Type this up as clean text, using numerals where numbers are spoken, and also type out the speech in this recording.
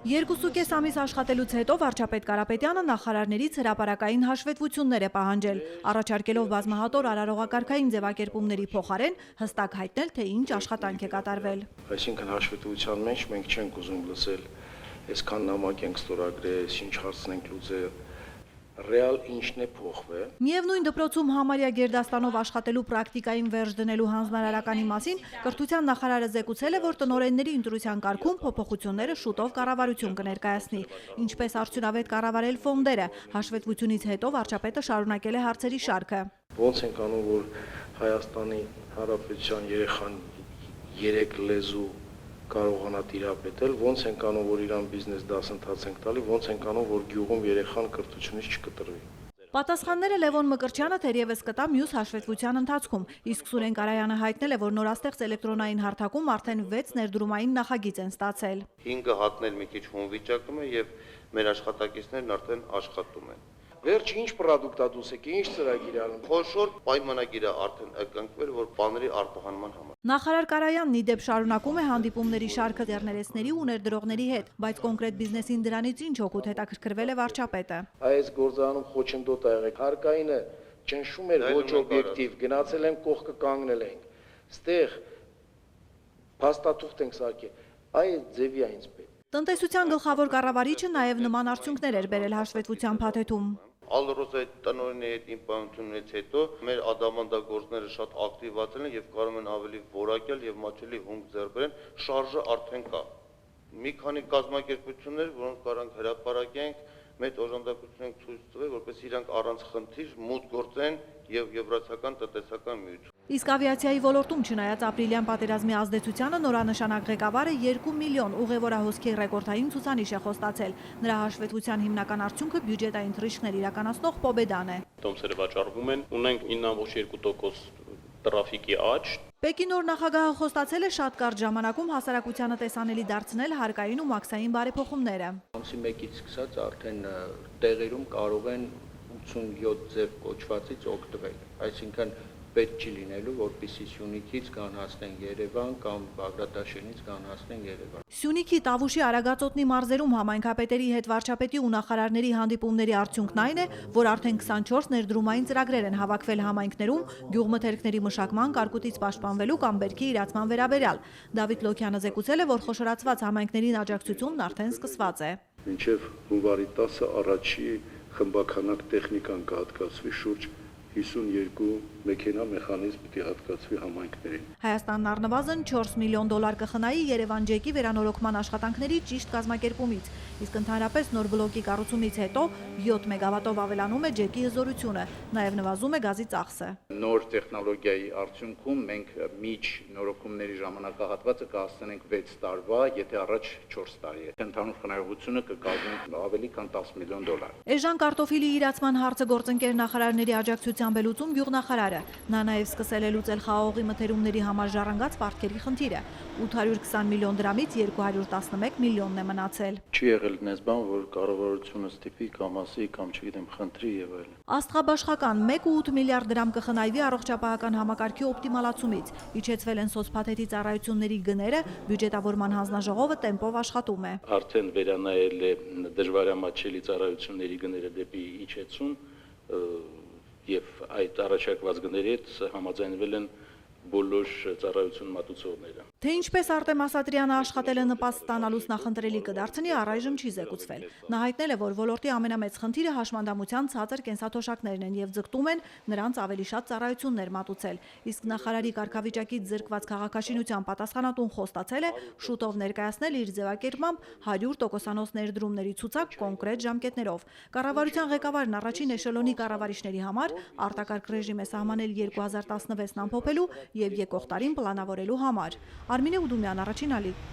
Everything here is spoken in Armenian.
2.5 ամիս աշխատելուց հետո վարչապետ Կարապետյանը նախարարներից հրապարակային հաշվետվություններ է պահանջել, առաջարկելով բազմահատոր արարողակարգային ձևակերպումների փոխարեն հստակ հայտնել, թե ինչ աշխատանք է կատարվել։ Այսինքն հաշվետվության մեջ մենք չենք ուզում լսել, այսքան նամակ ենք ստորագրել, ինչ հարցն ենք լուծել, ռեալ ինչն է փոխվել։ Միևնույն դպրոցում համարյա գերդաստանով աշխատելու պրակտիկային վերջ դնելու հանձնարարականի մասին կրթության նախարարը զեկուցել է, որ տնօրենների ընտրության կարգում փոփոխությունները շուտով կառավարություն կներկայացնի, ինչպես արդյունավետ կառավարել ֆոնդերը։ Հաշվետվությունից հետո վարչապետը շարունակել է հարցերի շարքը։ Ոնց ենք անում, որ Հայաստանի Հանրապետության երեխան 3 լեզու կարողանա տիրապետել, ոնց ենք անում, որ իրան բիզնես դասընթաց ենք տալի, ոնց ենք անում, որ գյուղում երեխան կրթությունից չկտրվի։ Պատասխանները Լևոն Մկրտչյանը թերևս կտա մյուս հաշվետվության ընթացքում, իսկ Սուրեն Կարայանը հայտնել է, որ նորաստեղծ էլեկտրոնային հարթակում արդեն 6 ներդրումային նախագիծ են ստացել։ 5-ը հատնել մի քիչ հուն վիճակում է եւ մեր աշխատակիցներն արդեն աշխատում են։ Վերջը ինչ պրոդուկտ է դուս եկել, ինչ ծրագիր անում։ Խոշոր պայմանագիր է արդեն ակնկվել, որ բաների արտահանման համար։ Նախարար Կարայանն ի դեպ շարունակում է հանդիպումների շարքը ձեռներեցների ու ներդրողների հետ, բայց կոնկրետ բիզնեսին դրանից ինչ օգուտ հետաքրքրվել է վարչապետը։ Այս գործանում խոչընդոտ ա եղել, հարկայինը ճնշում էր ոչ օբյեկտիվ, գնացել են կողքը կանգնել ենք։ Ստեղ փաստաթուղթ ենք սարքել, այս ձևի է ինձ պետք։ Տնտեսության գլխավոր կառավարիչը նաև նման արդյունքներ էր բերել հաշվետվության փաթեթում։ Ալրոզայի տնօրենի հետ իմ պայմանություններից հետո մեր ադամանդագործները շատ ակտիվացել են եւ կարող են ավելի որակյալ եւ մատչելի հունգ ձեռք բերեն, շարժը արդեն կա։ Մի քանի կազմակերպություններ, որոնք կարանք հրապարակենք, մեծ օժանդակություն ենք ցույց տվել, որպես իրանք առանց խնդիր մուտք գործեն եւ Եվրասիական տնտեսական միություն։ Իսկ ավիացիայի ոլորտում չնայած ապրիլյան պատերազմի ազդեցությանը նորանշանակ ղեկավարը 2 միլիոն ուղևորահոսքի ռեկորդային ցուցանիշ է խոստացել։ Նրա հաշվետվության հիմնական արդյունքը բյուջետային թռիչքներ իրականացնող Պոբեդան է։ Տոմսերը վաճառվում են, ունենք 9.2% տրաֆիկի աճ։ Պեկին նոր նախագահը խոստացել է շատ կարճ ժամանակում հասարակությանը տեսանելի դարձնել հարկային ու մաքսային բարեփոխումները։ Ամսի 1-ից սկսած արդեն տեղերում կարող են 87 ձև կոչվածից օգտվել, այսինքն պետք չի լինելու, որպեսզի Սյունիքից կան հասնեն Երևան կամ Բաղդադաշենից կան հասնեն Երևան։ Սյունիքի, Տավուշի, Արագածոտնի մարզերում համայնքապետերի հետ վարչապետի ու նախարարների հանդիպումների արդյունքն այն է, որ արդեն 24 ներդրումային ծրագրեր են հավաքվել համայնքներում գյուղմթերքների մշակման, կարկուտից պաշտպանվելու կամ բերքի իրացման վերաբերյալ։ Դավիթ Լոքյանը զեկուցել է, որ խոշորացված համայնքներին աջակցությունն արդեն սկսված է։ Մինչև հունվարի 10-ը առաջի խմբականակ տեխնիկան կհատկացվի շուրջ 52 մեքենա մեխանիզմ պիտի հատկացվի համայնքներին։ Հայաստանն առնվազն 4 միլիոն դոլար կխնայի Երևան ջեկի վերանորոգման աշխատանքների ճիշտ կազմակերպումից, իսկ ընդհանրապես նոր բլոկի կառուցումից հետո 7 մեգավատով ավելանում է ջեկի հզորությունը, նաև նվազում է գազի ծախսը։ Նոր տեխնոլոգիայի արդյունքում մենք միջ նորոգումների ժամանակահատվածը կհասցնենք 6 տարվա, եթե առաջ 4 տարի է։ Ընդհանուր խնայողությունը կկազմի ավելի քան 10 միլիոն դոլար։ Էժան կարտոֆիլի իրացման հարցը գործընկեր նախարարների աջակցությամբ է լուծում գյուղնախարարը։ Նա նաև սկսել է լուծել խաղողի մթերումների համար ժառանգած պարտքերի խնդիրը։ 820 միլիոն դրամից 211 միլիոնն է մնացել։ Չի եղել դες բան, որ կառավարությունը ստիպի կամ ասի կամ չգիտեմ խնդրի եւ այլն։ Աստղաբաշխական 1.8 միլիարդ դրամ կխնայվի առողջապահական համակարգի օպտիմալացումից։ Իջեցվել են սոցփաթեթի ծառայությունների գները, բյուջետավորման հանձնաժողովը տեմպով աշխատում է։ Արդեն վերանայել է դժվարամատչելի ծառայությունների գները դեպի իջեցում եւ այդ առաջարկված գների հետ համաձայնվել են բոլոր ծառայություն մատուցողները։ Թե ինչպես Արտեմ Ասատրյանը աշխատել է նպաստ ստանալուց նախընտրելի կդարձնի, առայժմ չի զեկուցվել։ Նա հայտնել է, որ ոլորտի ամենամեծ խնդիրը հաշմանդամության ցածր կենսաթոշակներն են եւ ձգտում են նրանց ավելի շատ ծառայություններ մատուցել։ Իսկ նախարարի կարգավիճակից զրկված քաղաքաշինության պատասխանատուն խոստացել է շուտով ներկայացնել իր ձևակերպմամբ 100% ներդրումների ցուցակ կոնկրետ ժամկետներով։ Կառավարության ղեկավարն առաջին էշելոնի կառավարիչների համար արտակարգ ռեժիմ է սահմանել 2016-ն ամփոփելու եւ եկող տարին պլանավորելու համար։ Արմինե Ուդումյան, Առաջին ալիք։